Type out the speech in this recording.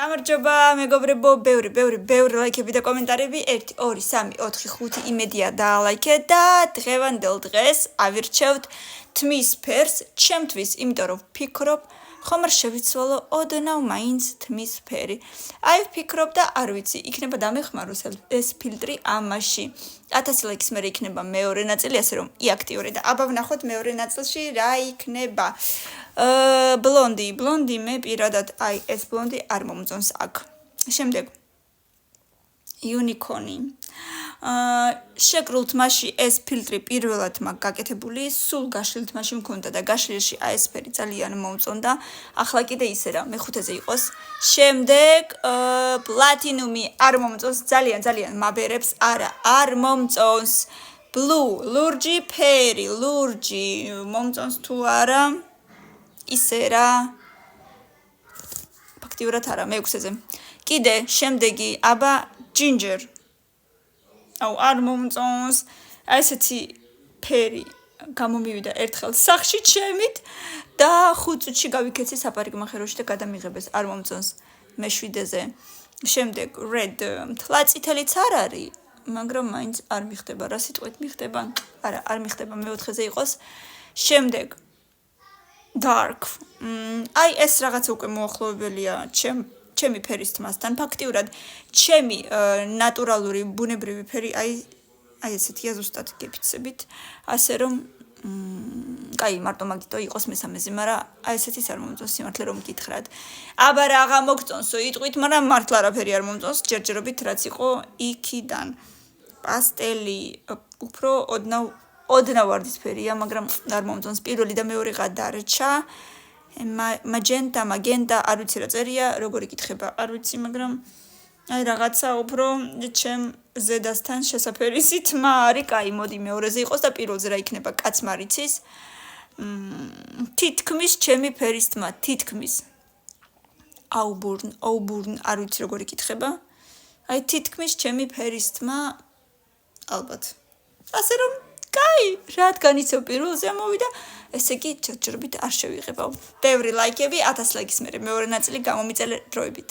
გამარჯობა მეგობრებო, ბევრი ლაიქები და კომენტარები 1 2 3 4 5 იმედია დაალაიქე და დღევანდელ დღეს ავირჩევთ თმის ფერს ჩემთვის, იმიტომ რომ ვფიქრობ ხომ არ შევიცვალო ოდნავ მაინც თმის ფერი. აი ვფიქრობ და არ ვიცი, იქნება დამეხმაროს ეს ფილტრი ამაში. 1000 ლაიქის მერე იქნება მეორე ნაწილი, ასე რომ იაქტიურე და აბა ვნახოთ მეორე ნაწილში რა იქნება. ბლონდი მე პირადად აი ეს ბლონდი არ მომწონს აქ. შემდეგ იუნიკონი. შეკრულ თმაში ეს ფილტრი პირველად მაქვს გაკეთებული, სულ გაშლილ თმაში მქონდა და გაშლილში აი ეს ფერი ძალიან მომწონდა. ახლა კიდე ისე რა მეხუთეზე იყოს. შემდეგ პლატინუმი არ მომწონს, ძალიან მაბერებს, არ მომწონს. ლურჯი ფერი, ლურჯი მომწონს თუ არა? ისე რა ფაქტიურად არა მე-6-ზე. კიდე შემდეგი აბა ჯინჯერ. აუ არ მომწონს. ესეთი ფერი გამომივიდა ერთხელ სახში ჩემით და 5 წუთში გავიქეცი საპარიკმახეროში და გადამიღებეს. არ მომწონს მე-7-ზე. შემდეგ red თლაწითელიც არ არის, მაგრამ მაინც არ მიხდება. რა სიტყვით მიხდება? არა, არ მიხდება მე-4-ზე იყოს. შემდეგ dark. აი ეს რაღაცა უკვე მოახლოებელია ჩემი ფერის თმასთან. ფაქტიურად ჩემი ნატურალური ბუნებრივი ფერი აი ესეთია ზუსტად გეფიცებით. ასე რომ კაი მარტო მაგითო იყოს მე-3-ზე, მაგრამ აი ესეთის არ მომწონს სიმართლე რომ გითხრათ. აბა რაღა მოგწონსო იტყვით, მაგრამ მართლა არაფერი არ მომწონს ჯერჯერობით რაც იყო იქიდან. პასტელი უფრო ოდნავ ვარდისფერია, მაგრამ არ მომწონს. პირველი და მეორე გადარჩა. მაგენტა, არ ვიცი რა წერია, როგორ იკითხება, არ ვიცი, მაგრამ აი რაღაცა უფრო ჩემ ზედასთან შესაფერისი თმა არის. კაი, მოდი მეორეზე იყოს და პირველზე რა იქნება კაცმარიცის. თითქმის ჩემი ფერის თმა, თითქმის. აუბურნ, არ ვიცი როგორ იკითხება. აი თითქმის ჩემი ფერის თმა ალბათ. ასე რომ კაი, რადგან იცო პირველზე ამოვიდა, ესე იგი ჯერჯერობით არ შევიღებავ. ბევრი ლაიქები, 1000 ლაიქის მერე მეორე ნაწილი გამომიწელე დროებით.